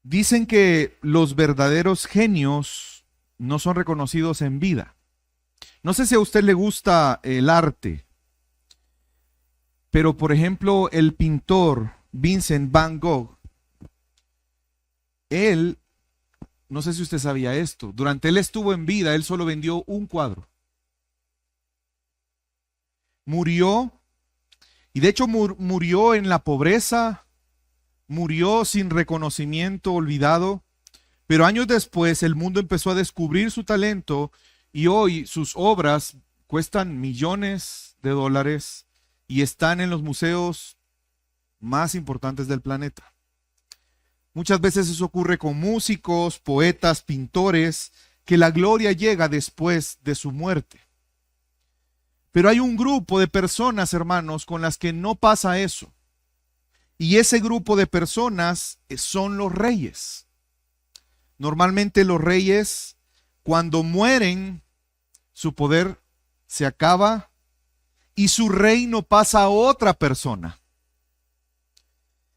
Dicen que los verdaderos genios no son reconocidos en vida. No sé si a usted le gusta el arte, pero por ejemplo el pintor Vincent Van Gogh, él, no sé si usted sabía esto, durante él estuvo en vida, él solo vendió un cuadro. Murió, y de hecho murió en la pobreza, murió sin reconocimiento, olvidado. Pero años después el mundo empezó a descubrir su talento y hoy sus obras cuestan millones de dólares y están en los museos más importantes del planeta. Muchas veces eso ocurre con músicos, poetas, pintores, que la gloria llega después de su muerte. Pero hay un grupo de personas, hermanos, con las que no pasa eso. Y ese grupo de personas son los reyes. Normalmente los reyes, cuando mueren, su poder se acaba y su reino pasa a otra persona.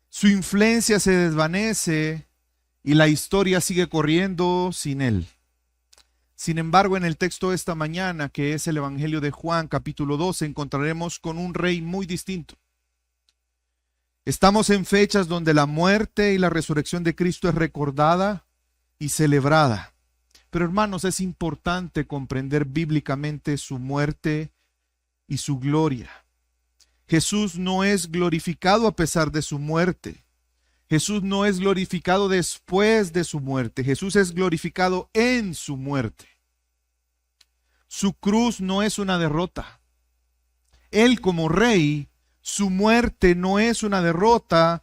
Su influencia se desvanece y la historia sigue corriendo sin él. Sin embargo, en el texto de esta mañana, que es el Evangelio de Juan, capítulo 12, encontraremos con un rey muy distinto. Estamos en fechas donde la muerte y la resurrección de Cristo es recordada y celebrada. Pero hermanos, es importante comprender bíblicamente su muerte y su gloria. Jesús no es glorificado a pesar de su muerte. Jesús no es glorificado después de su muerte. Jesús es glorificado en su muerte. Su cruz no es una derrota. Él como rey, su muerte no es una derrota.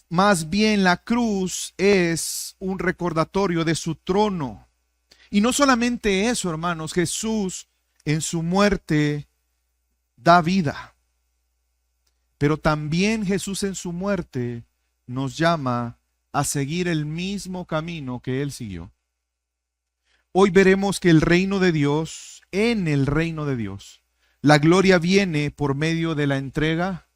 Más bien la cruz es un recordatorio de su trono. Y no solamente eso, hermanos, Jesús en su muerte da vida, pero también Jesús en su muerte nos llama a seguir el mismo camino que Él siguió. Hoy veremos que el reino de Dios, en el reino de Dios, la gloria viene por medio de la entrega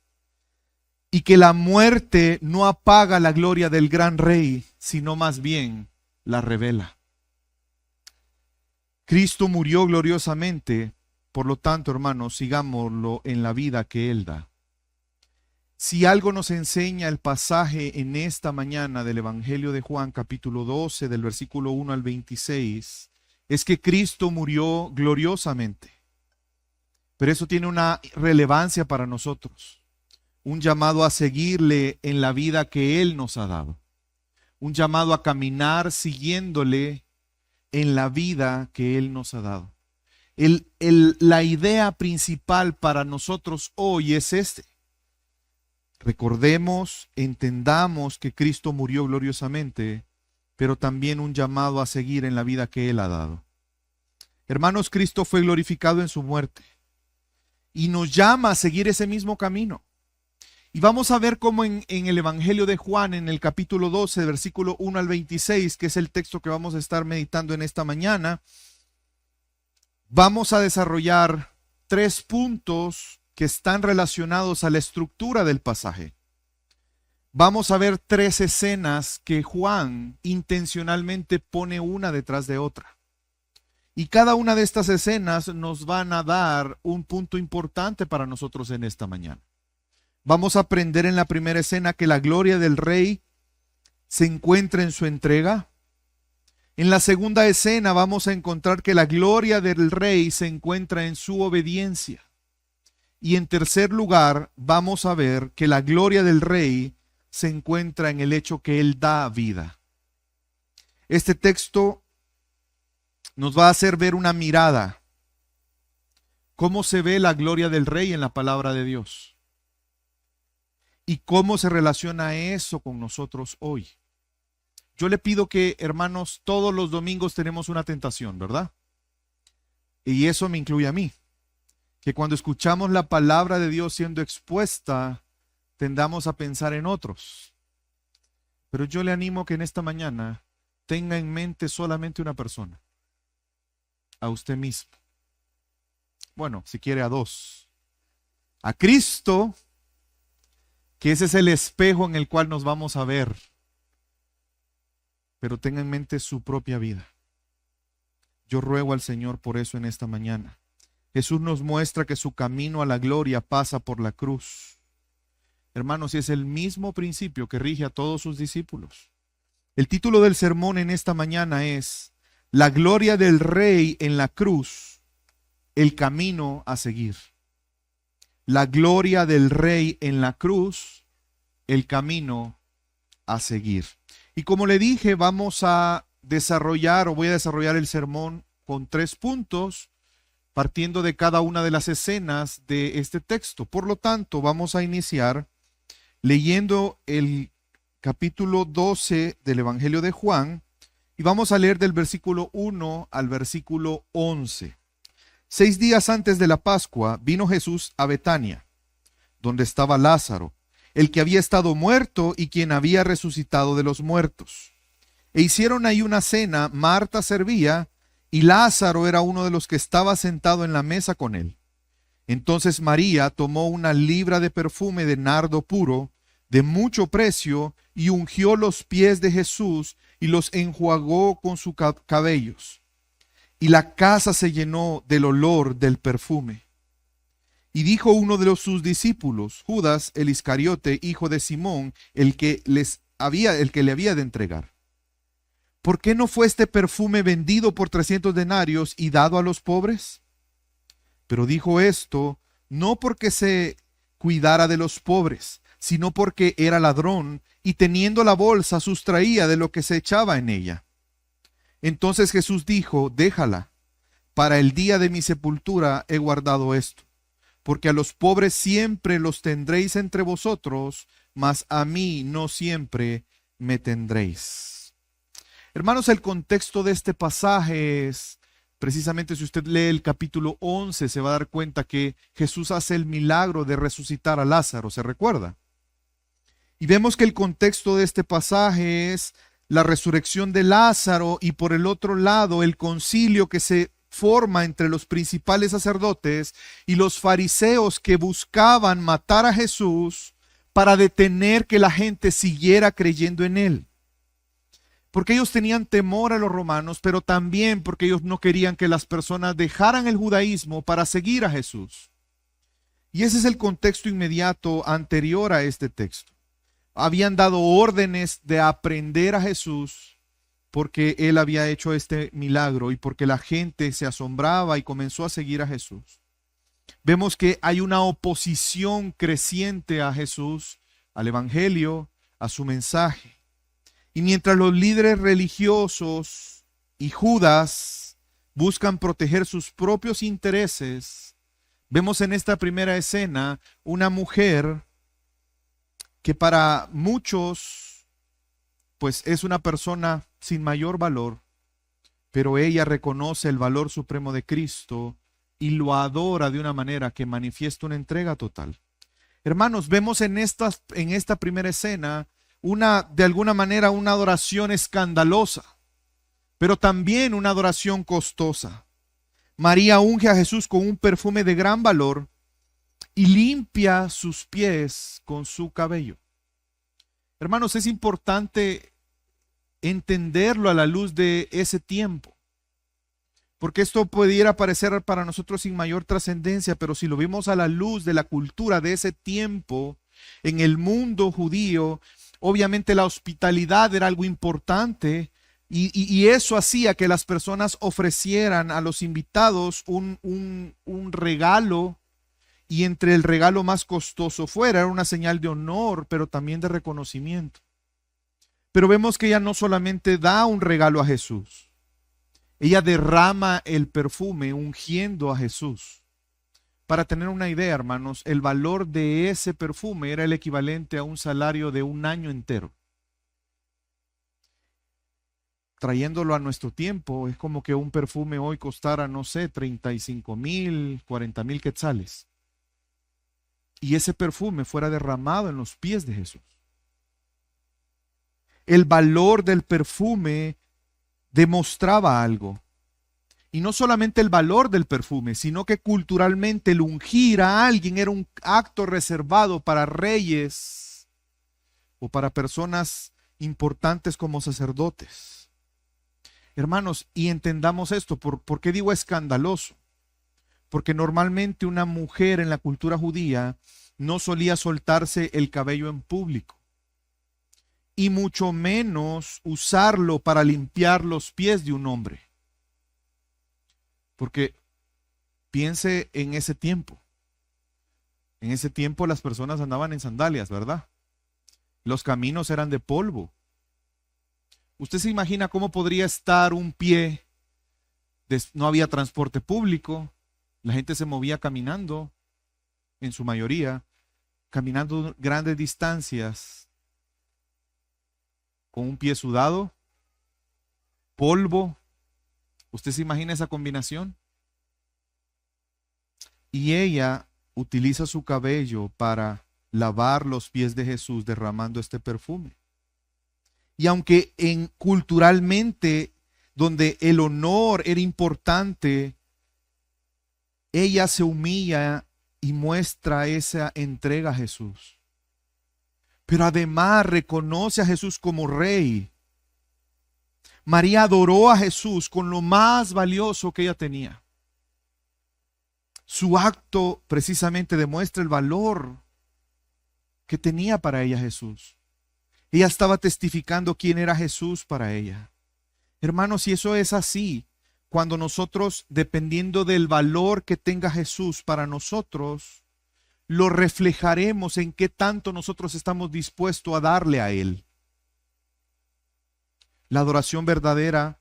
y que la muerte no apaga la gloria del gran rey, sino más bien la revela. Cristo murió gloriosamente, por lo tanto, hermanos, sigámoslo en la vida que Él da. Si algo nos enseña el pasaje en esta mañana del Evangelio de Juan, capítulo 12, del versículo 1 al 26, es que Cristo murió gloriosamente. Pero eso tiene una relevancia para nosotros. Un llamado a seguirle en la vida que Él nos ha dado. Un llamado a caminar siguiéndole en la vida que Él nos ha dado. La idea principal para nosotros hoy es este. Recordemos, entendamos que Cristo murió gloriosamente, pero también un llamado a seguir en la vida que Él ha dado. Hermanos, Cristo fue glorificado en su muerte y nos llama a seguir ese mismo camino. Y vamos a ver cómo en el Evangelio de Juan, en el capítulo 12, versículo 1 al 26, que es el texto que vamos a estar meditando en esta mañana, vamos a desarrollar 3 puntos que están relacionados a la estructura del pasaje. Vamos a ver 3 escenas que Juan intencionalmente pone una detrás de otra. Y cada una de estas escenas nos van a dar un punto importante para nosotros en esta mañana. Vamos a aprender en la primera escena que la gloria del rey se encuentra en su entrega. En la segunda escena vamos a encontrar que la gloria del rey se encuentra en su obediencia. Y en tercer lugar, vamos a ver que la gloria del rey se encuentra en el hecho que él da vida. Este texto nos va a hacer ver una mirada. ¿Cómo se ve la gloria del rey en la palabra de Dios? ¿Y cómo se relaciona eso con nosotros hoy? Yo le pido que, hermanos, todos los domingos tenemos una tentación, ¿verdad? Y eso me incluye a mí. Que cuando escuchamos la palabra de Dios siendo expuesta, tendamos a pensar en otros. Pero yo le animo que en esta mañana tenga en mente solamente una persona. A usted mismo. Bueno, si quiere a 2. A Cristo, que ese es el espejo en el cual nos vamos a ver. pero tenga en mente su propia vida. Yo ruego al Señor por eso en esta mañana. Jesús nos muestra que su camino a la gloria pasa por la cruz. Hermanos, y es el mismo principio que rige a todos sus discípulos. El título del sermón en esta mañana es La gloria del Rey en la cruz, el camino a seguir. La gloria del Rey en la cruz, el camino a seguir. Y como le dije, voy a desarrollar el sermón con 3 puntos, partiendo de cada una de las escenas de este texto. Por lo tanto, vamos a iniciar leyendo el capítulo 12 del Evangelio de Juan y vamos a leer del versículo 1 al versículo 11. 6 días antes de la Pascua vino Jesús a Betania, donde estaba Lázaro, el que había estado muerto y quien había resucitado de los muertos. E hicieron ahí una cena, Marta servía y Lázaro era uno de los que estaba sentado en la mesa con él. Entonces María tomó una libra de perfume de nardo puro, de mucho precio, y ungió los pies de Jesús y los enjuagó con sus cabellos. Y la casa se llenó del olor del perfume. Y dijo uno de sus discípulos, Judas el Iscariote, hijo de Simón, el que le había de entregar: ¿por qué no fue este perfume vendido por 300 denarios y dado a los pobres? Pero dijo esto no porque se cuidara de los pobres, sino porque era ladrón y teniendo la bolsa sustraía de lo que se echaba en ella. Entonces Jesús dijo: déjala, para el día de mi sepultura he guardado esto, porque a los pobres siempre los tendréis entre vosotros, mas a mí no siempre me tendréis. Hermanos, el contexto de este pasaje es, precisamente si usted lee el capítulo 11, se va a dar cuenta que Jesús hace el milagro de resucitar a Lázaro, ¿se recuerda? Y vemos que el contexto de este pasaje es la resurrección de Lázaro y por el otro lado el concilio que se forma entre los principales sacerdotes y los fariseos que buscaban matar a Jesús para detener que la gente siguiera creyendo en él. Porque ellos tenían temor a los romanos, pero también porque ellos no querían que las personas dejaran el judaísmo para seguir a Jesús. Y ese es el contexto inmediato anterior a este texto. Habían dado órdenes de aprender a Jesús porque él había hecho este milagro y porque la gente se asombraba y comenzó a seguir a Jesús. Vemos que hay una oposición creciente a Jesús, al Evangelio, a su mensaje. Y mientras los líderes religiosos y Judas buscan proteger sus propios intereses, vemos en esta primera escena una mujer que para muchos pues es una persona sin mayor valor, pero ella reconoce el valor supremo de Cristo y lo adora de una manera que manifiesta una entrega total. Hermanos, vemos en esta primera escena de alguna manera una adoración escandalosa, pero también una adoración costosa. María unge a Jesús con un perfume de gran valor y limpia sus pies con su cabello. Hermanos, es importante entenderlo a la luz de ese tiempo, porque esto pudiera parecer para nosotros sin mayor trascendencia, pero si lo vemos a la luz de la cultura de ese tiempo, en el mundo judío, obviamente la hospitalidad era algo importante y eso hacía que las personas ofrecieran a los invitados un regalo, y entre el regalo más costoso era una señal de honor, pero también de reconocimiento. Pero vemos que ella no solamente da un regalo a Jesús, ella derrama el perfume ungiendo a Jesús. Para tener una idea, hermanos, el valor de ese perfume era el equivalente a un salario de un año entero. Trayéndolo a nuestro tiempo, es como que un perfume hoy costara, no sé, 35,000, 40,000 quetzales. Y ese perfume fuera derramado en los pies de Jesús. El valor del perfume demostraba algo. Y no solamente el valor del perfume, sino que culturalmente el ungir a alguien era un acto reservado para reyes o para personas importantes como sacerdotes. Hermanos, y entendamos esto, ¿por qué digo escandaloso? Porque normalmente una mujer en la cultura judía no solía soltarse el cabello en público, y mucho menos usarlo para limpiar los pies de un hombre. Porque piense en ese tiempo. En ese tiempo las personas andaban en sandalias, ¿verdad? Los caminos eran de polvo. ¿Usted se imagina cómo podría estar un pie? No había transporte público, la gente se movía caminando, en su mayoría, caminando grandes distancias, con un pie sudado, polvo. ¿Usted se imagina esa combinación? Y ella utiliza su cabello para lavar los pies de Jesús derramando este perfume. Y aunque culturalmente, donde el honor era importante, ella se humilla y muestra esa entrega a Jesús. Pero además reconoce a Jesús como rey. María adoró a Jesús con lo más valioso que ella tenía. Su acto precisamente demuestra el valor que tenía para ella Jesús. Ella estaba testificando quién era Jesús para ella. Hermanos, si eso es así, cuando nosotros, dependiendo del valor que tenga Jesús para nosotros, lo reflejaremos en qué tanto nosotros estamos dispuestos a darle a Él. La adoración verdadera,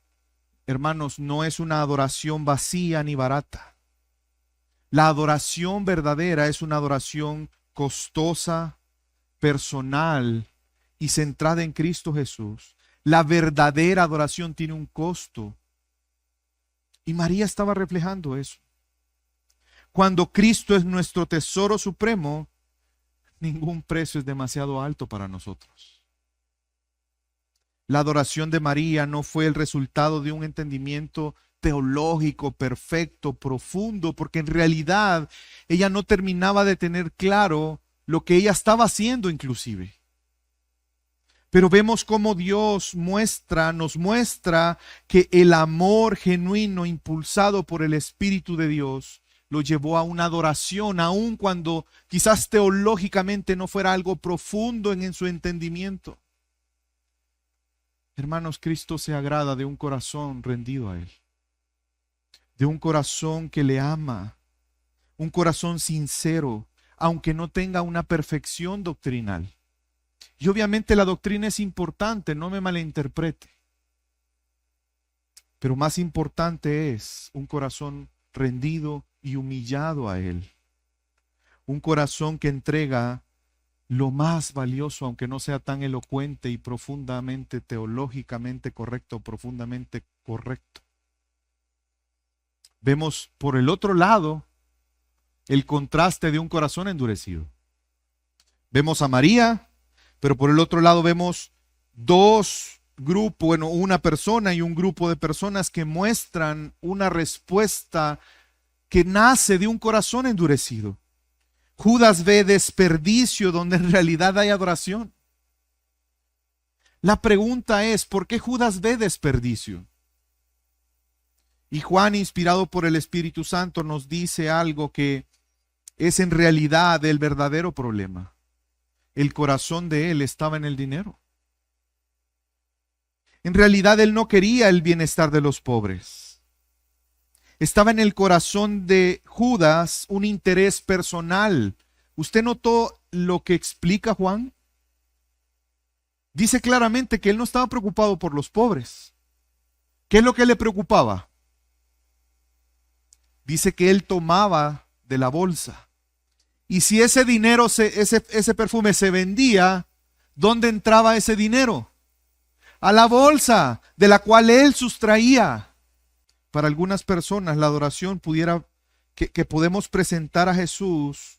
hermanos, no es una adoración vacía ni barata. La adoración verdadera es una adoración costosa, personal y centrada en Cristo Jesús. La verdadera adoración tiene un costo. Y María estaba reflejando eso. Cuando Cristo es nuestro tesoro supremo, ningún precio es demasiado alto para nosotros. La adoración de María no fue el resultado de un entendimiento teológico, perfecto, profundo, porque en realidad ella no terminaba de tener claro lo que ella estaba haciendo inclusive. Pero vemos cómo Dios nos muestra que el amor genuino impulsado por el Espíritu de Dios lo llevó a una adoración, aun cuando quizás teológicamente no fuera algo profundo en su entendimiento. Hermanos, Cristo se agrada de un corazón rendido a Él, de un corazón que le ama, un corazón sincero, aunque no tenga una perfección doctrinal. Y obviamente la doctrina es importante, no me malinterprete. Pero más importante es un corazón rendido y humillado a Él. Un corazón que entrega lo más valioso, aunque no sea tan elocuente y profundamente teológicamente correcto, profundamente correcto. Vemos por el otro lado el contraste de un corazón endurecido. Vemos a María, pero por el otro lado vemos dos grupos, bueno, una persona y un grupo de personas que muestran una respuesta que nace de un corazón endurecido. Judas ve desperdicio donde en realidad hay adoración. La pregunta es, ¿por qué Judas ve desperdicio? Y Juan, inspirado por el Espíritu Santo, nos dice algo que es en realidad el verdadero problema. El corazón de él estaba en el dinero. En realidad él no quería el bienestar de los pobres. Estaba en el corazón de Judas un interés personal. ¿Usted notó lo que explica Juan? Dice claramente que él no estaba preocupado por los pobres. ¿Qué es lo que le preocupaba? Dice que él tomaba de la bolsa. Y si ese dinero, ese perfume se vendía, ¿dónde entraba ese dinero? A la bolsa de la cual él sustraía. Para algunas personas la adoración que podemos presentar a Jesús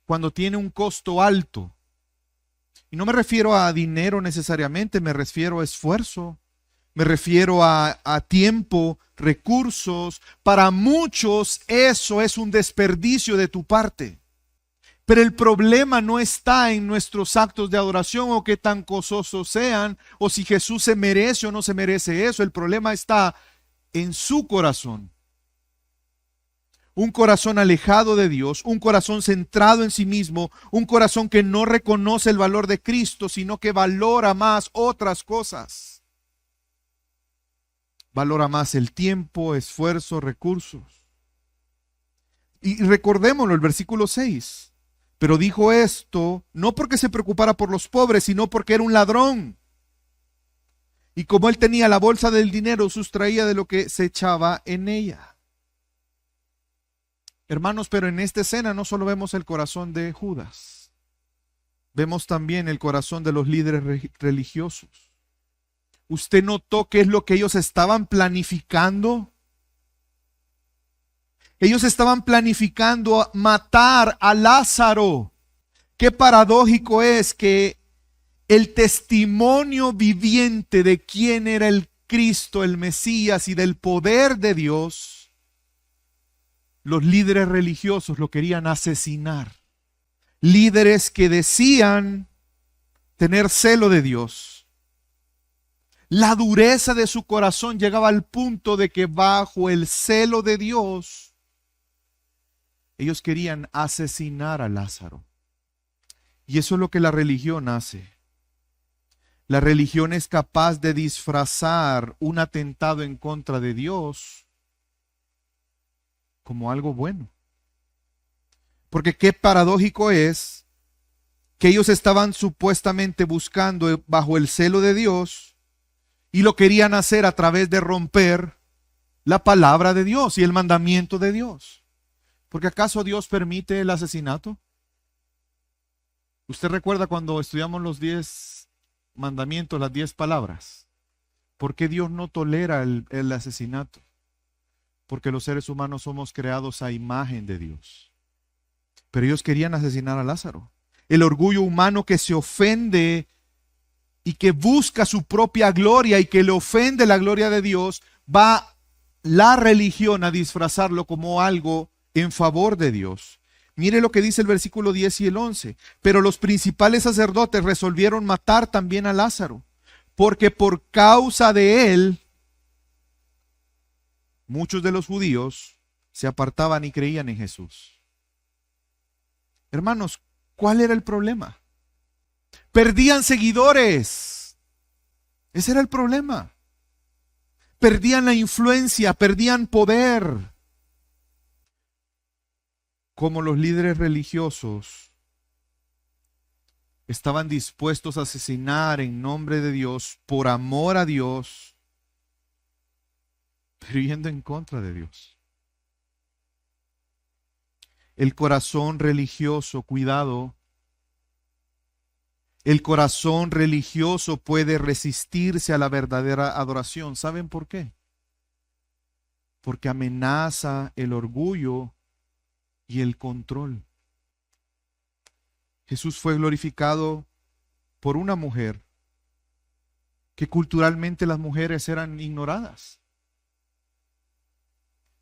cuando tiene un costo alto. Y no me refiero a dinero necesariamente, me refiero a esfuerzo, me refiero a tiempo, recursos. Para muchos eso es un desperdicio de tu parte. Pero el problema no está en nuestros actos de adoración o qué tan gozosos sean, o si Jesús se merece o no se merece eso. El problema está en su corazón. Un corazón alejado de Dios, un corazón centrado en sí mismo, un corazón que no reconoce el valor de Cristo, sino que valora más otras cosas. Valora más el tiempo, esfuerzo, recursos. Y recordémoslo, el versículo 6. Pero dijo esto no porque se preocupara por los pobres, sino porque era un ladrón. Y como él tenía la bolsa del dinero, sustraía de lo que se echaba en ella. Hermanos, pero en esta escena no solo vemos el corazón de Judas, vemos también el corazón de los líderes religiosos. ¿Usted notó qué es lo que ellos estaban planificando? Ellos estaban planificando matar a Lázaro. Qué paradójico es que el testimonio viviente de quién era el Cristo, el Mesías y del poder de Dios, los líderes religiosos lo querían asesinar. Líderes que decían tener celo de Dios. La dureza de su corazón llegaba al punto de que bajo el celo de Dios, ellos querían asesinar a Lázaro. Y eso es lo que la religión hace. La religión es capaz de disfrazar un atentado en contra de Dios como algo bueno. Porque qué paradójico es que ellos estaban supuestamente buscando bajo el celo de Dios y lo querían hacer a través de romper la palabra de Dios y el mandamiento de Dios. ¿Porque acaso Dios permite el asesinato? ¿Usted recuerda cuando estudiamos los 10 mandamientos, las 10 palabras? ¿Por qué Dios no tolera el asesinato? Porque los seres humanos somos creados a imagen de Dios. Pero ellos querían asesinar a Lázaro. El orgullo humano que se ofende y que busca su propia gloria y que le ofende la gloria de Dios, va la religión a disfrazarlo como algo en favor de Dios. Mire lo que dice el versículo 10 y el 11. Pero los principales sacerdotes resolvieron matar también a Lázaro, porque por causa de él, muchos de los judíos se apartaban y creían en Jesús. Hermanos, ¿cuál era el problema? Perdían seguidores. Ese era el problema. Perdían la influencia, perdían poder. Como los líderes religiosos estaban dispuestos a asesinar en nombre de Dios, por amor a Dios, pero yendo en contra de Dios. El corazón religioso, cuidado, el corazón religioso puede resistirse a la verdadera adoración. ¿Saben por qué? Porque amenaza el orgullo y el control. Jesús fue glorificado por una mujer que culturalmente las mujeres eran ignoradas.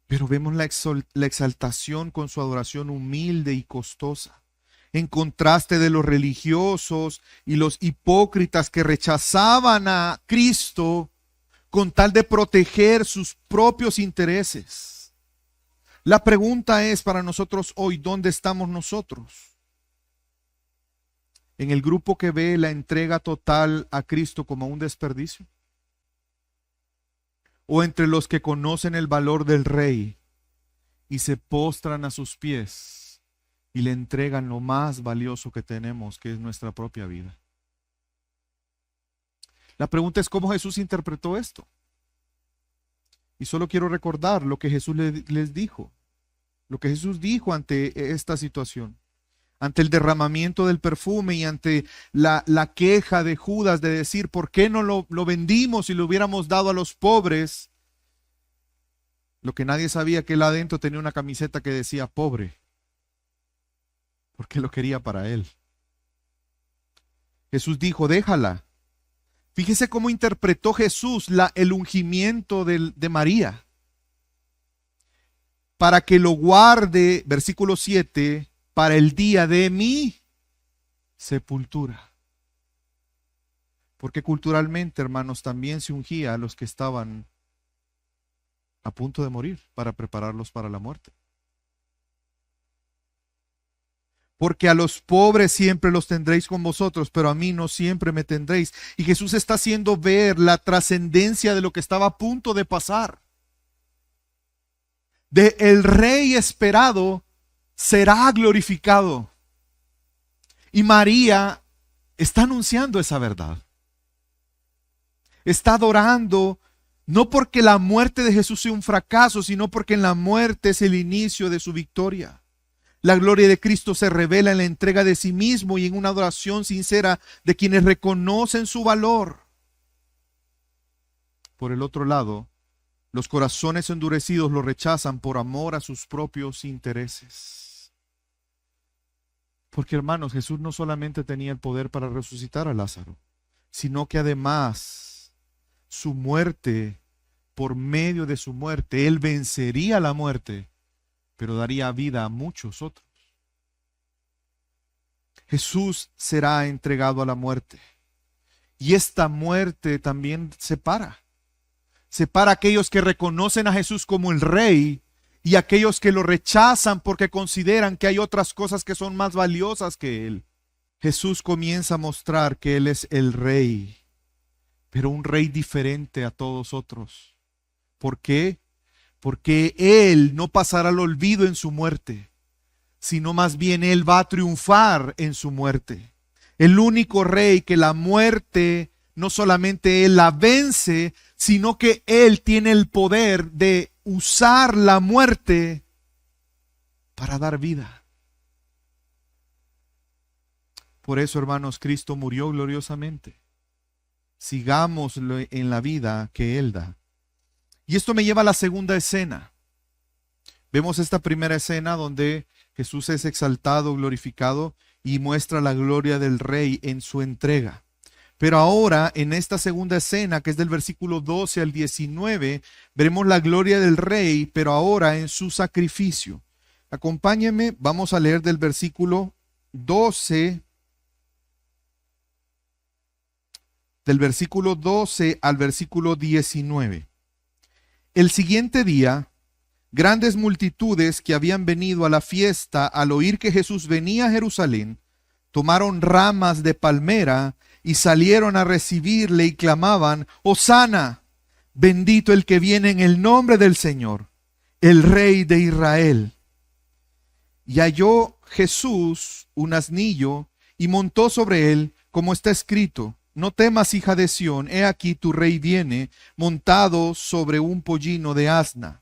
Pero vemos la exaltación con su adoración humilde y costosa, en contraste de los religiosos y los hipócritas que rechazaban a Cristo con tal de proteger sus propios intereses. La pregunta es para nosotros hoy, ¿dónde estamos nosotros? ¿En el grupo que ve la entrega total a Cristo como un desperdicio? ¿O entre los que conocen el valor del Rey y se postran a sus pies y le entregan lo más valioso que tenemos, que es nuestra propia vida? La pregunta es cómo Jesús interpretó esto. Y solo quiero recordar lo que Jesús les dijo. Lo que Jesús dijo ante esta situación. Ante el derramamiento del perfume y ante la queja de Judas de decir, ¿por qué no lo vendimos y lo hubiéramos dado a los pobres? Lo que nadie sabía, que él adentro tenía una camiseta que decía pobre, porque lo quería para él. Jesús dijo, déjala. Fíjese cómo interpretó Jesús el ungimiento de María. Para que lo guarde, versículo 7, para el día de mi sepultura. Porque culturalmente, hermanos, también se ungía a los que estaban a punto de morir para prepararlos para la muerte. Porque a los pobres siempre los tendréis con vosotros, pero a mí no siempre me tendréis. Y Jesús está haciendo ver la trascendencia de lo que estaba a punto de pasar. De el rey esperado será glorificado. Y María está anunciando esa verdad. Está adorando, no porque la muerte de Jesús sea un fracaso, sino porque en la muerte es el inicio de su victoria. La gloria de Cristo se revela en la entrega de sí mismo y en una adoración sincera de quienes reconocen su valor. Por el otro lado, los corazones endurecidos lo rechazan por amor a sus propios intereses. Porque, hermanos, Jesús no solamente tenía el poder para resucitar a Lázaro, sino que además su muerte, por medio de su muerte, Él vencería la muerte, pero daría vida a muchos otros. Jesús será entregado a la muerte. Y esta muerte también separa. Separa a aquellos que reconocen a Jesús como el Rey y a aquellos que lo rechazan porque consideran que hay otras cosas que son más valiosas que Él. Jesús comienza a mostrar que Él es el Rey, pero un Rey diferente a todos otros. ¿Por qué? Porque Él no pasará al olvido en su muerte, sino más bien Él va a triunfar en su muerte. El único Rey que la muerte, no solamente Él la vence, sino que Él tiene el poder de usar la muerte para dar vida. Por eso, hermanos, Cristo murió gloriosamente. Sigámoslo en la vida que Él da. Y esto me lleva a la segunda escena. Vemos esta primera escena donde Jesús es exaltado, glorificado y muestra la gloria del Rey en su entrega. Pero ahora, en esta segunda escena, que es del versículo 12 al 19, veremos la gloria del Rey, pero ahora en su sacrificio. Acompáñenme, vamos a leer del versículo 12, al versículo 19. El siguiente día, grandes multitudes que habían venido a la fiesta al oír que Jesús venía a Jerusalén, tomaron ramas de palmera y salieron a recibirle y clamaban: Hosana, bendito el que viene en el nombre del Señor, el Rey de Israel. Y halló Jesús un asnillo y montó sobre él, como está escrito: No temas, hija de Sión, he aquí tu rey viene, montado sobre un pollino de asna.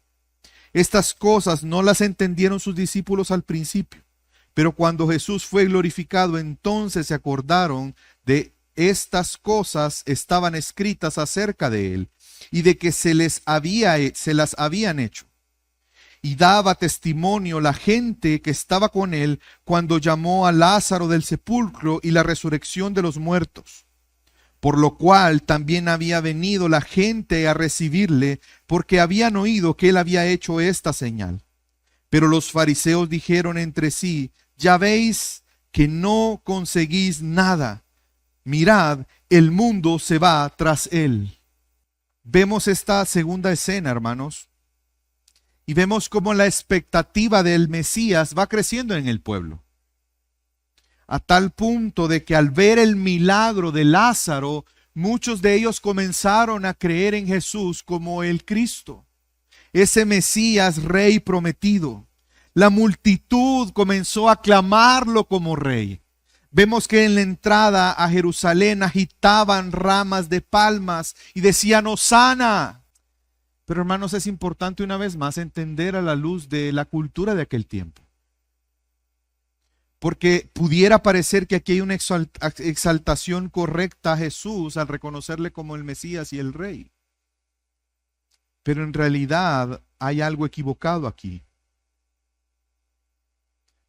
Estas cosas no las entendieron sus discípulos al principio, pero cuando Jesús fue glorificado, entonces se acordaron de estas cosas estaban escritas acerca de él y de que se las habían hecho. Y daba testimonio la gente que estaba con él cuando llamó a Lázaro del sepulcro y la resurrección de los muertos. Por lo cual también había venido la gente a recibirle, porque habían oído que él había hecho esta señal. Pero los fariseos dijeron entre sí: Ya veis que no conseguís nada. Mirad, el mundo se va tras él. Vemos esta segunda escena, hermanos, y vemos cómo la expectativa del Mesías va creciendo en el pueblo. A tal punto de que al ver el milagro de Lázaro, muchos de ellos comenzaron a creer en Jesús como el Cristo, ese Mesías Rey prometido. La multitud comenzó a aclamarlo como Rey. Vemos que en la entrada a Jerusalén agitaban ramas de palmas y decían: Hosana. Pero, hermanos, es importante una vez más entender a la luz de la cultura de aquel tiempo. Porque pudiera parecer que aquí hay una exaltación correcta a Jesús al reconocerle como el Mesías y el Rey. Pero en realidad hay algo equivocado aquí.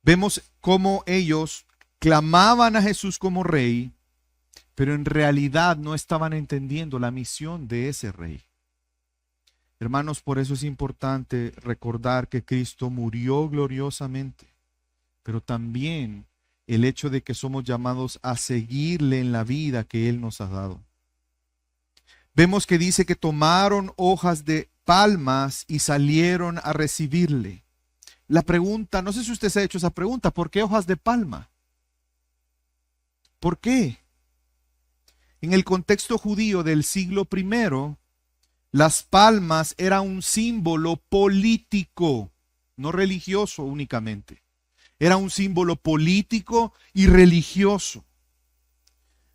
Vemos cómo ellos clamaban a Jesús como Rey, pero en realidad no estaban entendiendo la misión de ese Rey. Hermanos, por eso es importante recordar que Cristo murió gloriosamente. pero también el hecho de que somos llamados a seguirle en la vida que Él nos ha dado. Vemos que dice que tomaron hojas de palmas y salieron a recibirle. La pregunta, no sé si usted se ha hecho esa pregunta, ¿por qué hojas de palma? ¿Por qué? En el contexto judío del siglo I, las palmas eran un símbolo político, no religioso únicamente. Era un símbolo político y religioso.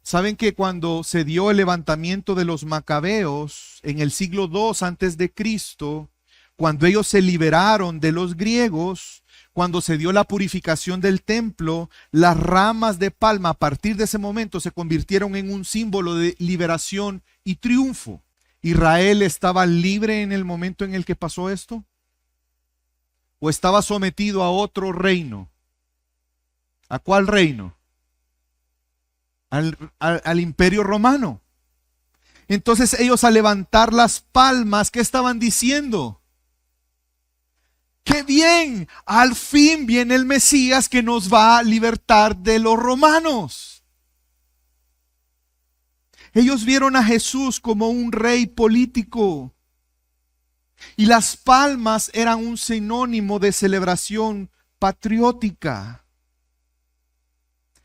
Saben que cuando se dio el levantamiento de los macabeos en el siglo II antes de Cristo, cuando ellos se liberaron de los griegos, cuando se dio la purificación del templo, las ramas de palma a partir de ese momento se convirtieron en un símbolo de liberación y triunfo. ¿Israel estaba libre en el momento en el que pasó esto? ¿O estaba sometido a otro reino? ¿A cuál reino? Al imperio romano. Entonces ellos, al levantar las palmas, ¿qué estaban diciendo? ¡Qué bien! Al fin viene el Mesías que nos va a libertar de los romanos. Ellos vieron a Jesús como un rey político. Y las palmas eran un sinónimo de celebración patriótica.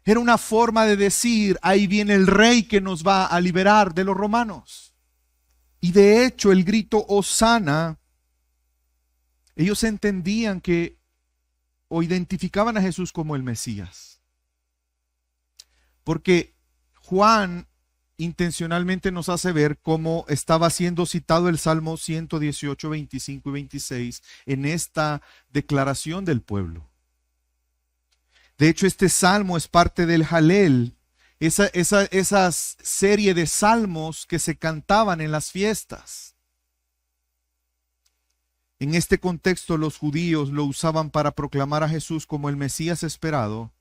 Era una forma de decir, ahí viene el rey que nos va a liberar de los romanos. Y de hecho el grito Hosana, ellos entendían que o identificaban a Jesús como el Mesías. Porque Juan intencionalmente nos hace ver cómo estaba siendo citado el Salmo 118, 25 y 26 en esta declaración del pueblo. De hecho, este salmo es parte del Halel, esa serie de salmos que se cantaban en las fiestas. En este contexto, los judíos lo usaban para proclamar a Jesús como el Mesías esperado.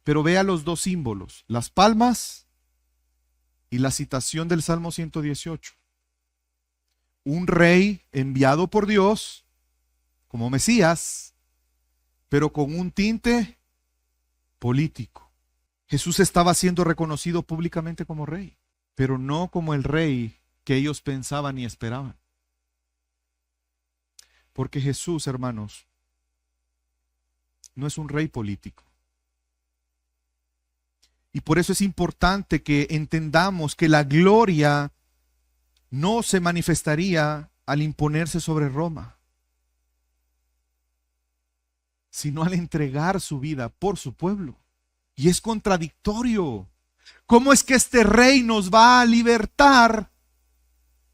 Pero vea los dos símbolos, las palmas y la citación del Salmo 118. Un rey enviado por Dios como Mesías, pero con un tinte político. Jesús estaba siendo reconocido públicamente como rey, pero no como el rey que ellos pensaban y esperaban. Porque Jesús, hermanos, no es un rey político. Y por eso es importante que entendamos que la gloria no se manifestaría al imponerse sobre Roma, sino al entregar su vida por su pueblo. Y es contradictorio. ¿Cómo es que este rey nos va a libertar,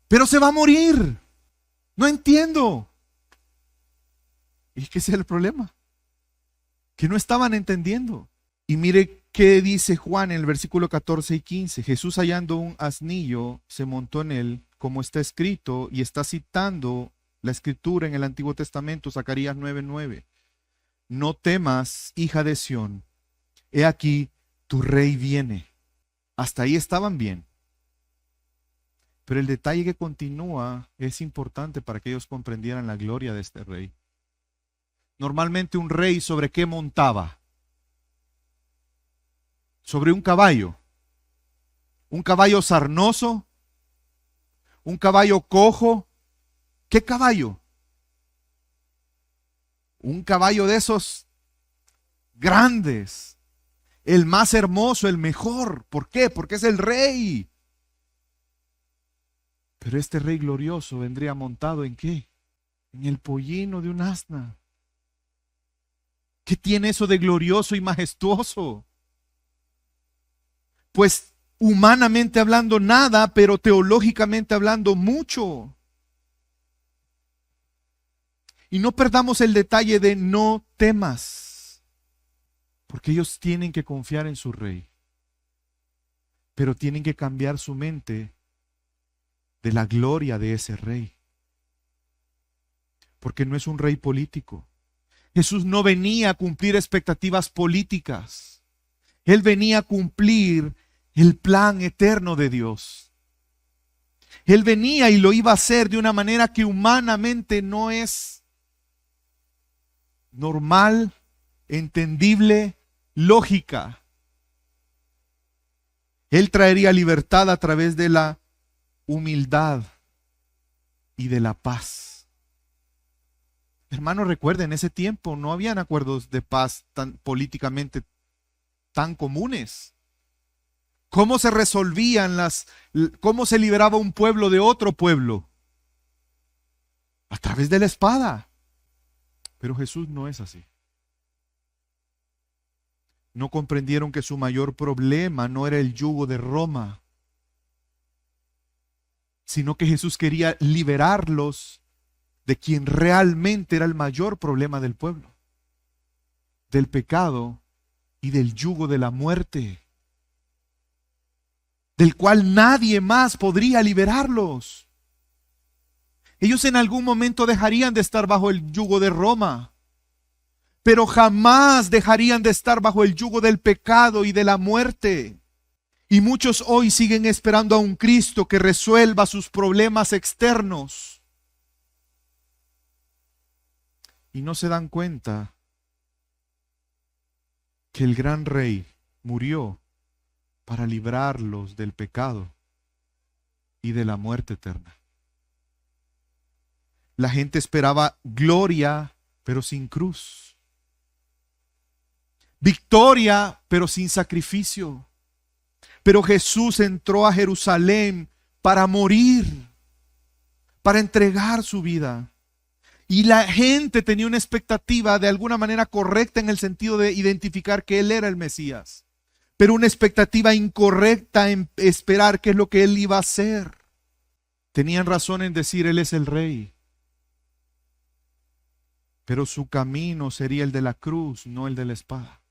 pero se va a morir? No entiendo. Y es que ese es el problema, que no estaban entendiendo. Y mire qué dice Juan en el versículo 14 y 15. Jesús, hallando un asnillo, se montó en él, como está escrito, y está citando la escritura en el Antiguo Testamento, Zacarías 9:9. No temas, hija de Sión, he aquí tu rey viene. Hasta ahí estaban bien. Pero el detalle que continúa es importante para que ellos comprendieran la gloria de este rey. Normalmente un rey, ¿sobre qué montaba? Sobre un caballo sarnoso, un caballo cojo. ¿Qué caballo? Un caballo de esos grandes, el más hermoso, el mejor. ¿Por qué? Porque es el rey. Pero este rey glorioso vendría montado ¿en qué? En el pollino de un asna. ¿Qué tiene eso de glorioso y majestuoso? Pues humanamente hablando nada, pero teológicamente hablando mucho. Y no perdamos el detalle de no temas, porque ellos tienen que confiar en su rey, pero tienen que cambiar su mente de la gloria de ese rey, porque no es un rey político. Jesús no venía a cumplir expectativas políticas. Él venía a cumplir el plan eterno de Dios. Él venía y lo iba a hacer de una manera que humanamente no es normal, entendible lógica. Él traería libertad a través de la humildad y de la paz. Hermanos, recuerden, en ese tiempo no habían acuerdos de paz políticamente tan comunes. ¿Cómo se resolvían cómo se liberaba un pueblo de otro pueblo? A través de la espada. Pero Jesús no es así. No comprendieron que su mayor problema no era el yugo de Roma, sino que Jesús quería liberarlos de quien realmente era el mayor problema del pueblo, del pecado y del yugo de la muerte, del cual nadie más podría liberarlos. Ellos en algún momento dejarían de estar bajo el yugo de Roma, pero jamás dejarían de estar bajo el yugo del pecado y de la muerte. Y muchos hoy siguen esperando a un Cristo que resuelva sus problemas externos. Y no se dan cuenta que el gran Rey murió para librarlos del pecado y de la muerte eterna. La gente esperaba gloria, pero sin cruz. Victoria, pero sin sacrificio. Pero Jesús entró a Jerusalén para morir, para entregar su vida. Y la gente tenía una expectativa de alguna manera correcta en el sentido de identificar que Él era el Mesías, pero una expectativa incorrecta en esperar qué es lo que Él iba a hacer. Tenían razón en decir Él es el Rey, pero su camino sería el de la cruz, no el de la espada.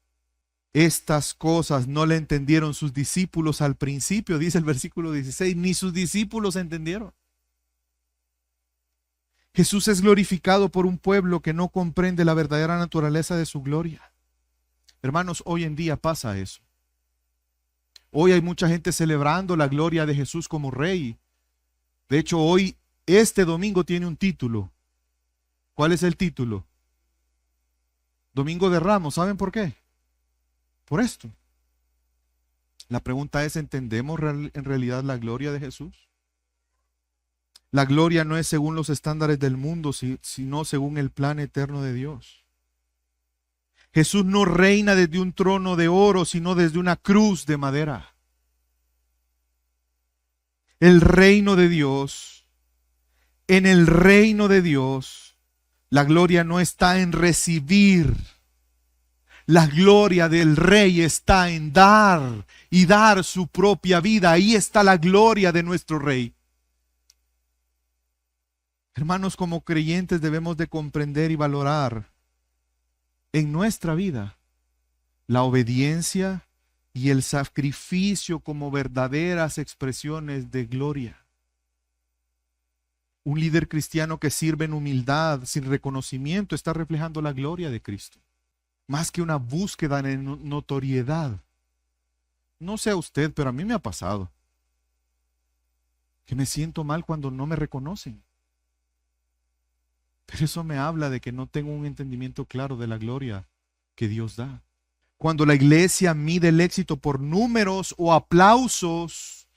Estas cosas no le entendieron sus discípulos al principio, dice el versículo 16, ni sus discípulos entendieron. Jesús es glorificado por un pueblo que no comprende la verdadera naturaleza de su gloria. Hermanos, hoy en día pasa eso. Hoy hay mucha gente celebrando la gloria de Jesús como Rey. De hecho, hoy, este domingo tiene un título. ¿Cuál es el título? Domingo de Ramos. ¿Saben por qué? Por esto. La pregunta es, ¿entendemos en realidad la gloria de Jesús? La gloria no es según los estándares del mundo, sino según el plan eterno de Dios. Jesús no reina desde un trono de oro, sino desde una cruz de madera. El reino de Dios, en el reino de Dios, la gloria no está en recibir. La gloria del Rey está en dar y dar su propia vida. Ahí está la gloria de nuestro Rey. Hermanos, como creyentes debemos de comprender y valorar en nuestra vida la obediencia y el sacrificio como verdaderas expresiones de gloria. Un líder cristiano que sirve en humildad, sin reconocimiento, está reflejando la gloria de Cristo. Más que una búsqueda de notoriedad. No sé a usted, pero a mí me ha pasado que me siento mal cuando no me reconocen. Pero eso me habla de que no tengo un entendimiento claro de la gloria que Dios da. Cuando la iglesia mide el éxito por números o aplausos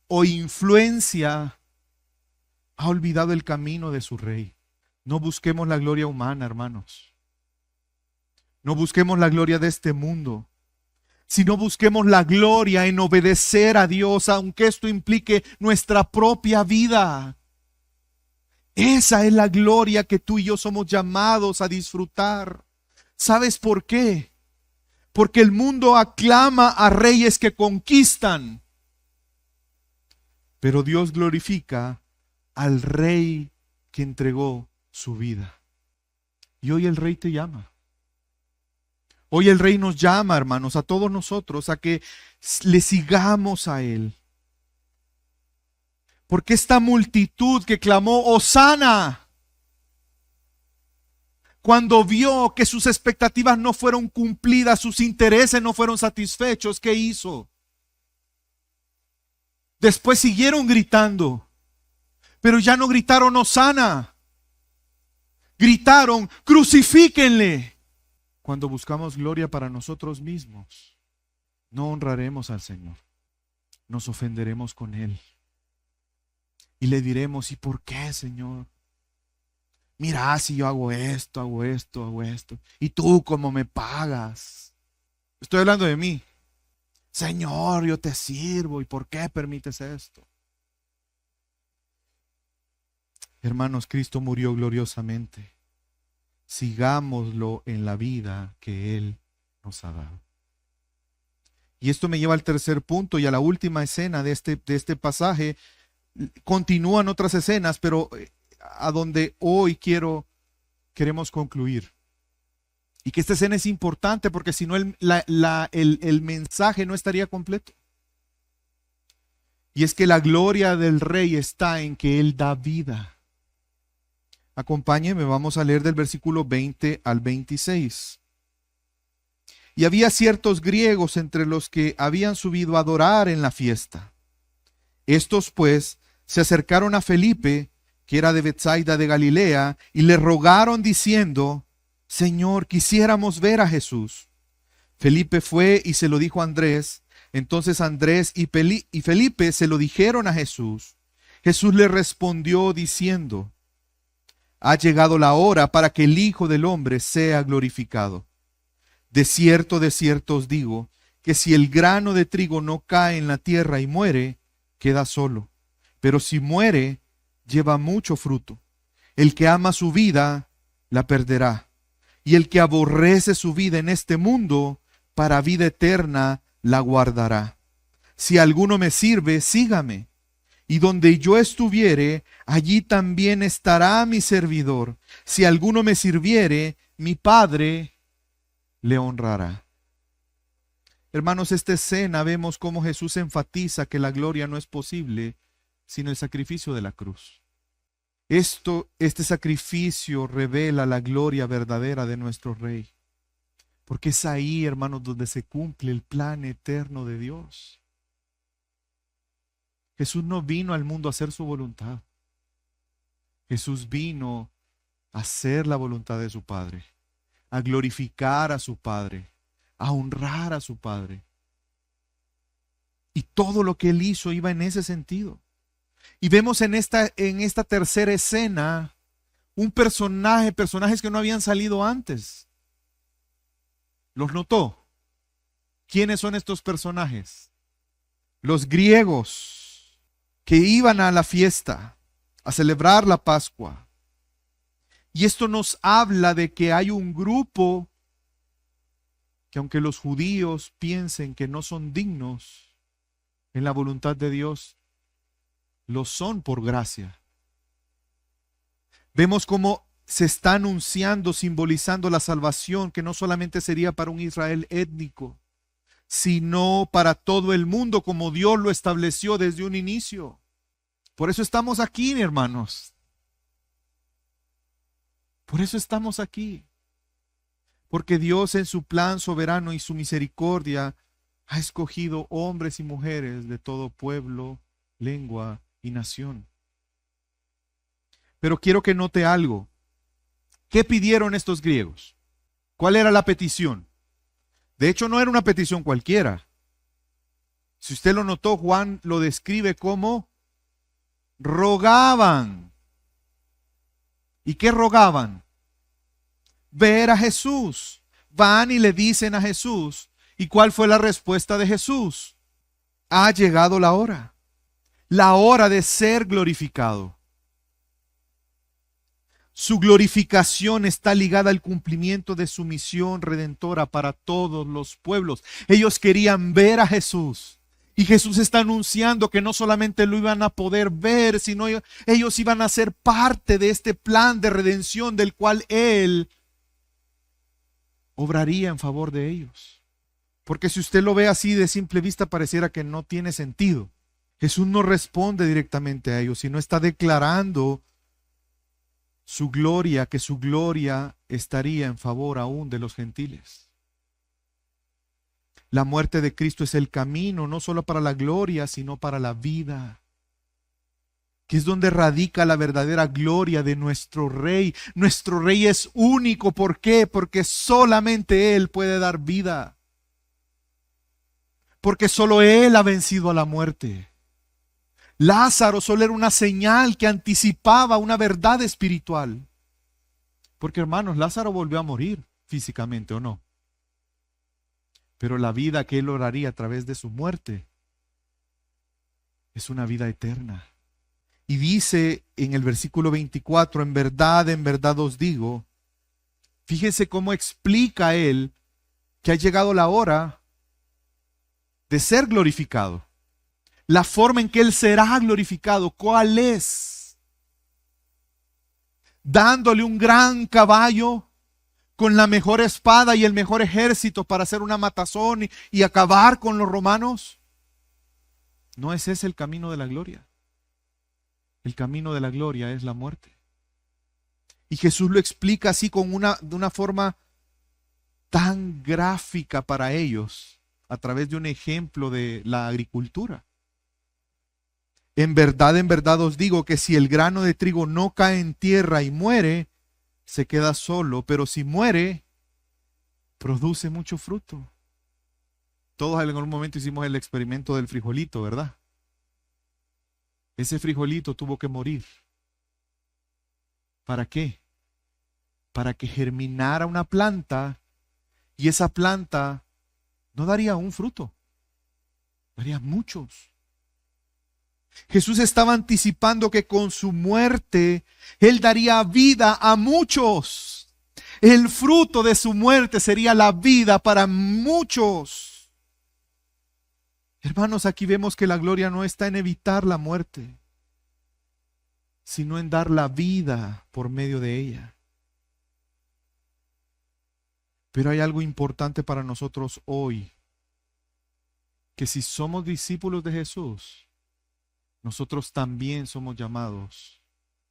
o influencia, ha olvidado el camino de su Rey. No busquemos la gloria humana, hermanos. No busquemos la gloria de este mundo, sino busquemos la gloria en obedecer a Dios, aunque esto implique nuestra propia vida. Esa es la gloria que tú y yo somos llamados a disfrutar. ¿Sabes por qué? Porque el mundo aclama a reyes que conquistan, pero Dios glorifica al Rey que entregó su vida. Y hoy el Rey te llama. Hoy el Rey nos llama, hermanos, a todos nosotros, a que le sigamos a Él. Porque esta multitud que clamó Hosana, cuando vio que sus expectativas no fueron cumplidas, sus intereses no fueron satisfechos, ¿qué hizo? Después siguieron gritando, pero ya no gritaron Hosana, gritaron crucifíquenle. cuando buscamos gloria para nosotros mismos, no honraremos al Señor. Nos ofenderemos con Él. Y le diremos, ¿y por qué, Señor? Mira, si yo hago esto, hago esto, hago esto. ¿Y tú cómo me pagas? Estoy hablando de mí. Señor, yo te sirvo. ¿Y por qué permites esto? Hermanos, Cristo murió gloriosamente. Sigámoslo en la vida que Él nos ha dado. Y esto me lleva al tercer punto y a la última escena de este pasaje. Continúan otras escenas, pero a donde hoy queremos concluir. Y que esta escena es importante porque si no el mensaje no estaría completo. Y es que la gloria del Rey está en que Él da vida. Acompáñenme, vamos a leer del versículo 20 al 26. Y había ciertos griegos entre los que habían subido a adorar en la fiesta. Estos pues se acercaron a Felipe, que era de Betsaida de Galilea, y le rogaron diciendo, Señor, quisiéramos ver a Jesús. Felipe fue y se lo dijo a Andrés. Entonces Andrés y Felipe se lo dijeron a Jesús. Jesús le respondió diciendo, ha llegado la hora para que el Hijo del Hombre sea glorificado. De cierto os digo, que si el grano de trigo no cae en la tierra y muere, queda solo. Pero si muere, lleva mucho fruto. El que ama su vida, la perderá. Y el que aborrece su vida en este mundo, para vida eterna la guardará. Si alguno me sirve, sígame. Y donde yo estuviere, allí también estará mi servidor. Si alguno me sirviere, mi Padre le honrará. Hermanos, esta escena vemos cómo Jesús enfatiza que la gloria no es posible sin el sacrificio de la cruz. Este sacrificio revela la gloria verdadera de nuestro Rey. Porque es ahí, hermanos, donde se cumple el plan eterno de Dios. Jesús no vino al mundo a hacer su voluntad. Jesús vino a hacer la voluntad de su Padre, a glorificar a su Padre, a honrar a su Padre. Y todo lo que Él hizo iba en ese sentido. Y vemos en esta tercera escena personajes que no habían salido antes. ¿Los notó? ¿Quiénes son estos personajes? Los griegos que iban a la fiesta, a celebrar la Pascua. Y esto nos habla de que hay un grupo que, aunque los judíos piensen que no son dignos en la voluntad de Dios, lo son por gracia. Vemos cómo se está anunciando, simbolizando la salvación, que no solamente sería para un Israel étnico, sino para todo el mundo, como Dios lo estableció desde un inicio. Por eso estamos aquí, hermanos. Por eso estamos aquí. Porque Dios en su plan soberano y su misericordia ha escogido hombres y mujeres de todo pueblo, lengua y nación. Pero quiero que note algo. ¿Qué pidieron estos griegos? ¿Cuál era la petición? De hecho, no era una petición cualquiera. Si usted lo notó, Juan lo describe como rogaban. ¿Y qué rogaban? Ver a Jesús. Van y le dicen a Jesús. ¿Y cuál fue la respuesta de Jesús? Ha llegado la hora de ser glorificado. Su glorificación está ligada al cumplimiento de su misión redentora para todos los pueblos. Ellos querían ver a Jesús. Y Jesús está anunciando que no solamente lo iban a poder ver, sino ellos iban a ser parte de este plan de redención del cual Él obraría en favor de ellos. Porque si usted lo ve así de simple vista, pareciera que no tiene sentido. Jesús no responde directamente a ellos, sino está declarando su gloria, que su gloria estaría en favor aún de los gentiles. La muerte de Cristo es el camino, no solo para la gloria, sino para la vida. que es donde radica la verdadera gloria de nuestro Rey. Nuestro Rey es único. ¿Por qué? Porque solamente Él puede dar vida. Porque solo Él ha vencido a la muerte. Lázaro solo era una señal que anticipaba una verdad espiritual. Porque hermanos, Lázaro volvió a morir físicamente, ¿o no? Pero la vida que Él oraría a través de su muerte es una vida eterna. Y dice en el versículo 24, en verdad os digo, fíjese cómo explica Él que ha llegado la hora de ser glorificado. La forma en que Él será glorificado, ¿cuál es? Dándole un gran caballo con la mejor espada y el mejor ejército para hacer una matazón y acabar con los romanos. No es ese el camino de la gloria. El camino de la gloria es la muerte. Y Jesús lo explica así de una forma tan gráfica para ellos, a través de un ejemplo de la agricultura. En verdad os digo que si el grano de trigo no cae en tierra y muere, se queda solo, pero si muere, produce mucho fruto. Todos en algún momento hicimos el experimento del frijolito, ¿verdad? Ese frijolito tuvo que morir. ¿Para qué? Para que germinara una planta y esa planta no daría un fruto, daría muchos. Jesús estaba anticipando que con su muerte Él daría vida a muchos. El fruto de su muerte sería la vida para muchos. Hermanos, aquí vemos que la gloria no está en evitar la muerte, sino en dar la vida por medio de ella. Pero hay algo importante para nosotros hoy, que si somos discípulos de Jesús, nosotros también somos llamados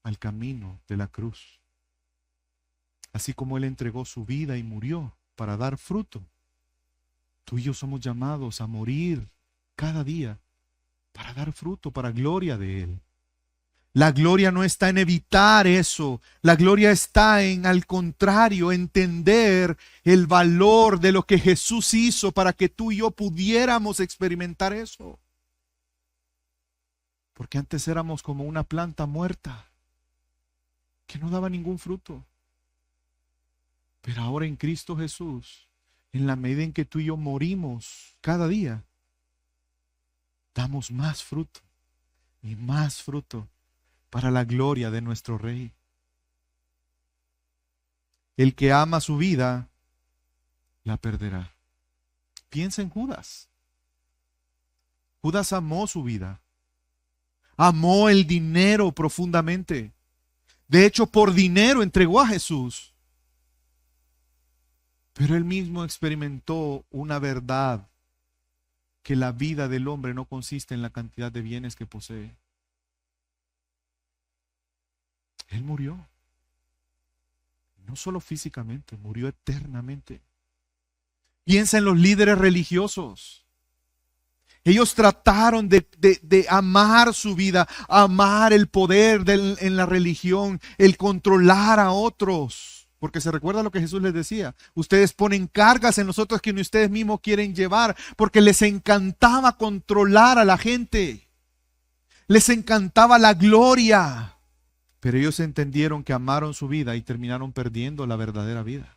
al camino de la cruz. Así como Él entregó su vida y murió para dar fruto, tú y yo somos llamados a morir cada día para dar fruto, para gloria de Él. La gloria no está en evitar eso. La gloria está en, al contrario, entender el valor de lo que Jesús hizo para que tú y yo pudiéramos experimentar eso. Porque antes éramos como una planta muerta que no daba ningún fruto. Pero ahora en Cristo Jesús, en la medida en que tú y yo morimos cada día, damos más fruto y más fruto para la gloria de nuestro Rey. El que ama su vida, la perderá. Piensa en Judas. Judas amó su vida. Amó el dinero profundamente. De hecho, por dinero entregó a Jesús. Pero él mismo experimentó una verdad, que la vida del hombre no consiste en la cantidad de bienes que posee. Él murió. No solo físicamente, murió eternamente. Piensa en los líderes religiosos. Ellos trataron de amar su vida, amar el poder en la religión, el controlar a otros. Porque se recuerda lo que Jesús les decía. Ustedes ponen cargas en nosotros que ni ustedes mismos quieren llevar, porque les encantaba controlar a la gente. Les encantaba la gloria. Pero ellos entendieron que amaron su vida y terminaron perdiendo la verdadera vida.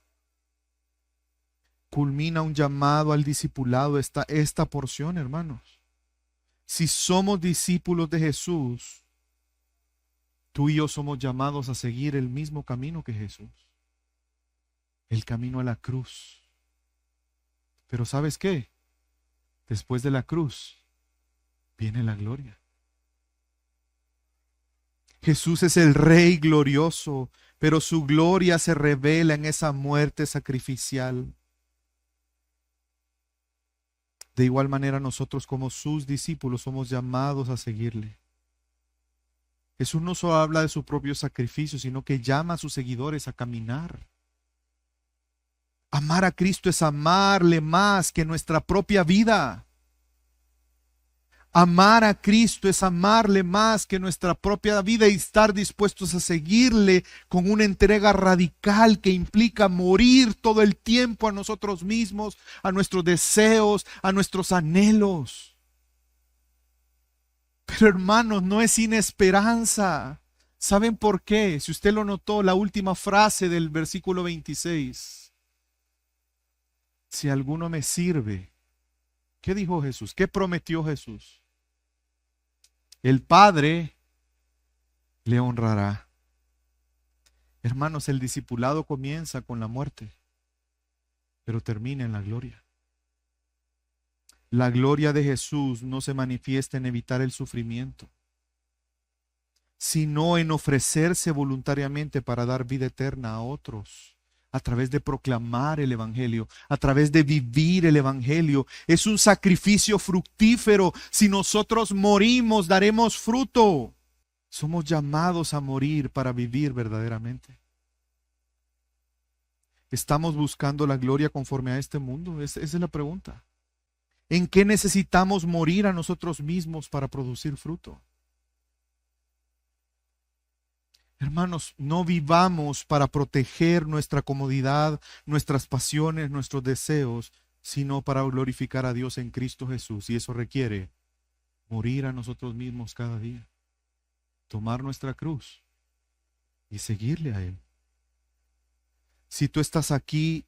Culmina un llamado al discipulado esta porción, hermanos. Si somos discípulos de Jesús, tú y yo somos llamados a seguir el mismo camino que Jesús. El camino a la cruz. Pero ¿sabes qué? Después de la cruz viene la gloria. Jesús es el Rey glorioso, pero su gloria se revela en esa muerte sacrificial. De igual manera nosotros como sus discípulos somos llamados a seguirle. Jesús no solo habla de su propio sacrificio, sino que llama a sus seguidores a caminar. Amar a Cristo es amarle más que nuestra propia vida. Amar a Cristo es amarle más que nuestra propia vida y estar dispuestos a seguirle con una entrega radical que implica morir todo el tiempo a nosotros mismos, a nuestros deseos, a nuestros anhelos. Pero hermanos, no es sin esperanza. ¿Saben por qué? Si usted lo notó, la última frase del versículo 26. Si alguno me sirve, ¿qué dijo Jesús? ¿Qué prometió Jesús? El Padre le honrará. Hermanos, el discipulado comienza con la muerte, pero termina en la gloria. La gloria de Jesús no se manifiesta en evitar el sufrimiento, sino en ofrecerse voluntariamente para dar vida eterna a otros, a través de proclamar el Evangelio, a través de vivir el Evangelio. Es un sacrificio fructífero. Si nosotros morimos, daremos fruto. Somos llamados a morir para vivir verdaderamente. ¿Estamos buscando la gloria conforme a este mundo? Esa es la pregunta. ¿En qué necesitamos morir a nosotros mismos para producir fruto? Hermanos, no vivamos para proteger nuestra comodidad, nuestras pasiones, nuestros deseos, sino para glorificar a Dios en Cristo Jesús. Y eso requiere morir a nosotros mismos cada día, tomar nuestra cruz y seguirle a Él. Si tú estás aquí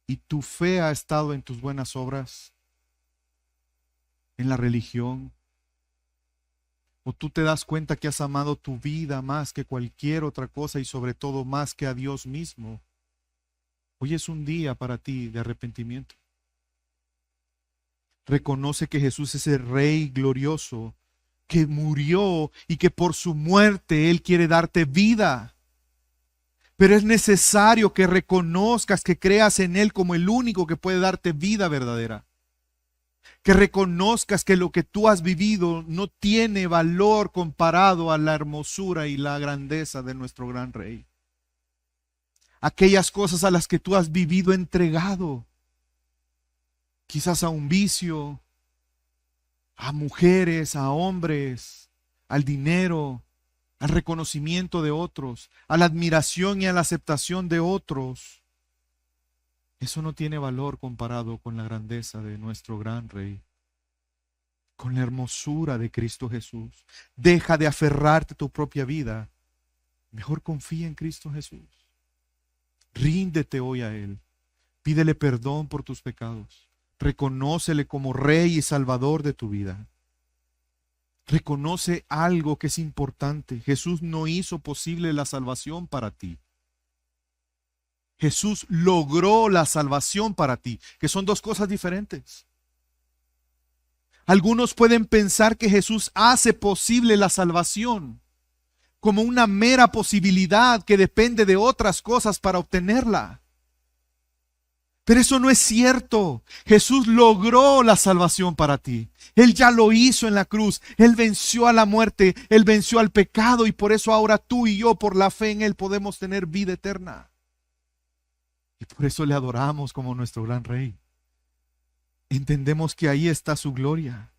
y tu fe ha estado en tus buenas obras, en la religión, o tú te das cuenta que has amado tu vida más que cualquier otra cosa y sobre todo más que a Dios mismo, hoy es un día para ti de arrepentimiento. Reconoce que Jesús es el Rey glorioso, que murió y que por su muerte Él quiere darte vida. Pero es necesario que reconozcas, que creas en Él como el único que puede darte vida verdadera. Que reconozcas que lo que tú has vivido no tiene valor comparado a la hermosura y la grandeza de nuestro gran Rey. Aquellas cosas a las que tú has vivido entregado, quizás a un vicio, a mujeres, a hombres, al dinero, al reconocimiento de otros, a la admiración y a la aceptación de otros. Eso no tiene valor comparado con la grandeza de nuestro gran Rey, con la hermosura de Cristo Jesús. Deja de aferrarte a tu propia vida. Mejor confía en Cristo Jesús. Ríndete hoy a Él. Pídele perdón por tus pecados. Reconócele como Rey y Salvador de tu vida. Reconoce algo que es importante. Jesús no hizo posible la salvación para ti. Jesús logró la salvación para ti, que son dos cosas diferentes. Algunos pueden pensar que Jesús hace posible la salvación como una mera posibilidad que depende de otras cosas para obtenerla. Pero eso no es cierto. Jesús logró la salvación para ti. Él ya lo hizo en la cruz. Él venció a la muerte. Él venció al pecado y por eso ahora tú y yo, por la fe en Él, podemos tener vida eterna. Y por eso le adoramos como nuestro gran Rey. Entendemos que ahí está su gloria.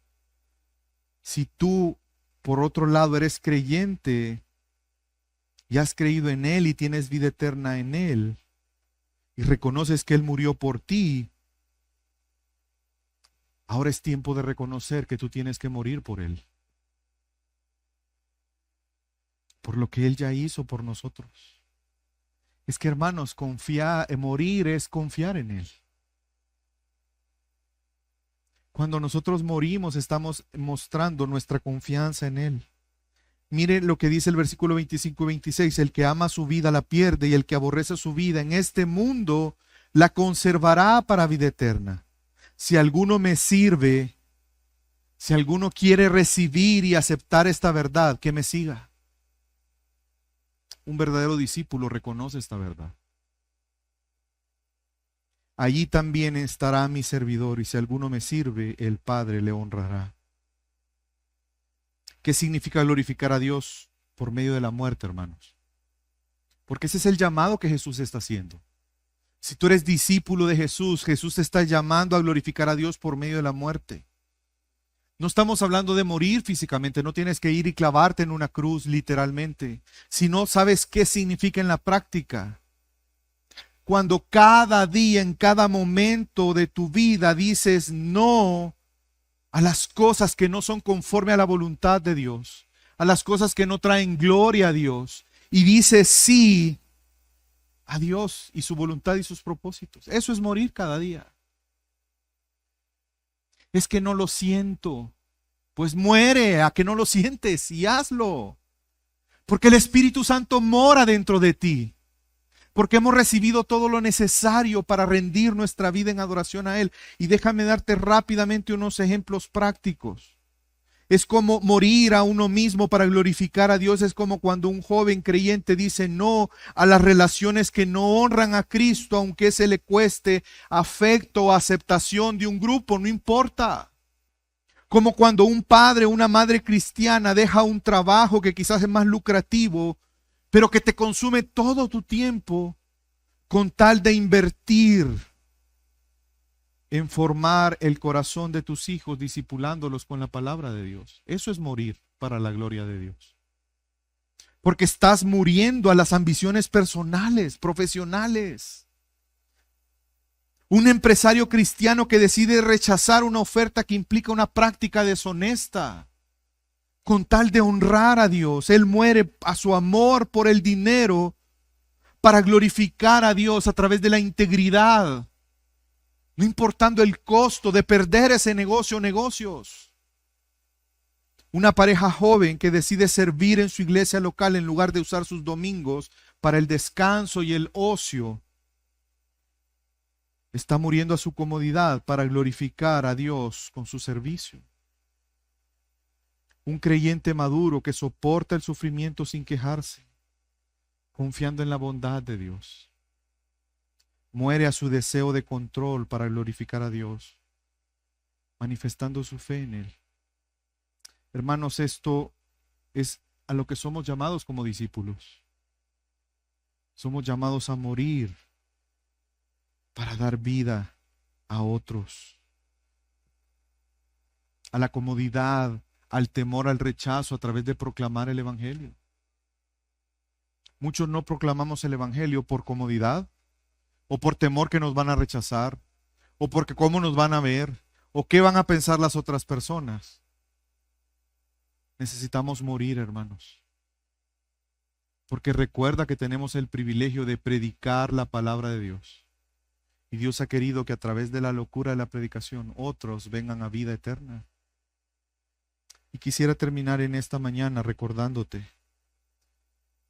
Si tú, por otro lado, eres creyente y has creído en Él y tienes vida eterna en Él y reconoces que Él murió por ti, ahora es tiempo de reconocer que tú tienes que morir por Él, por lo que Él ya hizo por nosotros. Es que, hermanos, morir es confiar en Él. Cuando nosotros morimos, estamos mostrando nuestra confianza en Él. Mire lo que dice el versículo 25 y 26. El que ama su vida la pierde, y el que aborrece su vida en este mundo la conservará para vida eterna. Si alguno me sirve, si alguno quiere recibir y aceptar esta verdad, que me siga. Un verdadero discípulo reconoce esta verdad. Allí también estará mi servidor, y si alguno me sirve, el Padre le honrará. ¿Qué significa glorificar a Dios por medio de la muerte, hermanos? Porque ese es el llamado que Jesús está haciendo. Si tú eres discípulo de Jesús, Jesús te está llamando a glorificar a Dios por medio de la muerte. No estamos hablando de morir físicamente, no tienes que ir y clavarte en una cruz literalmente, sino sabes qué significa en la práctica. Cuando cada día, en cada momento de tu vida dices no a las cosas que no son conforme a la voluntad de Dios, a las cosas que no traen gloria a Dios, y dices sí a Dios y su voluntad y sus propósitos. Eso es morir cada día. Es que no lo siento. Pues muere a que no lo sientes y hazlo. Porque el Espíritu Santo mora dentro de ti. Porque hemos recibido todo lo necesario para rendir nuestra vida en adoración a Él. Y déjame darte rápidamente unos ejemplos prácticos. Es como morir a uno mismo para glorificar a Dios. Es como cuando un joven creyente dice no a las relaciones que no honran a Cristo, aunque se le cueste afecto o aceptación de un grupo, no importa. Como cuando un padre o una madre cristiana deja un trabajo que quizás es más lucrativo, pero que te consume todo tu tiempo con tal de invertir en formar el corazón de tus hijos, discipulándolos con la palabra de Dios. Eso es morir para la gloria de Dios. Porque estás muriendo a las ambiciones personales, profesionales. Un empresario cristiano que decide rechazar una oferta que implica una práctica deshonesta, con tal de honrar a Dios, él muere a su amor por el dinero para glorificar a Dios a través de la integridad, no importando el costo de perder ese negocio o negocios. Una pareja joven que decide servir en su iglesia local en lugar de usar sus domingos para el descanso y el ocio, está muriendo a su comodidad para glorificar a Dios con su servicio. Un creyente maduro que soporta el sufrimiento sin quejarse, confiando en la bondad de Dios. Muere a su deseo de control para glorificar a Dios, manifestando su fe en Él. Hermanos, esto es a lo que somos llamados como discípulos. Somos llamados a morir para dar vida a otros, a la comodidad, al temor, al rechazo a través de proclamar el Evangelio. Muchos no proclamamos el Evangelio por comodidad, o por temor que nos van a rechazar, o porque cómo nos van a ver, o qué van a pensar las otras personas. Necesitamos morir, hermanos, porque recuerda que tenemos el privilegio de predicar la palabra de Dios. Y Dios ha querido que a través de la locura de la predicación otros vengan a vida eterna. Y quisiera terminar en esta mañana recordándote,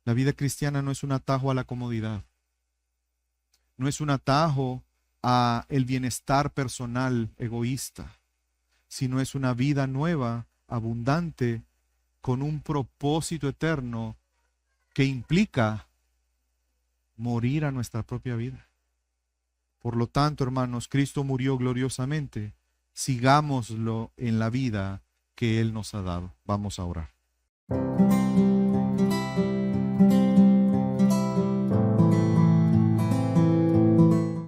la vida cristiana no es un atajo a la comodidad, no es un atajo a el bienestar personal egoísta, sino es una vida nueva, abundante, con un propósito eterno que implica morir a nuestra propia vida. Por lo tanto, hermanos, Cristo murió gloriosamente. Sigámoslo en la vida que Él nos ha dado. Vamos a orar.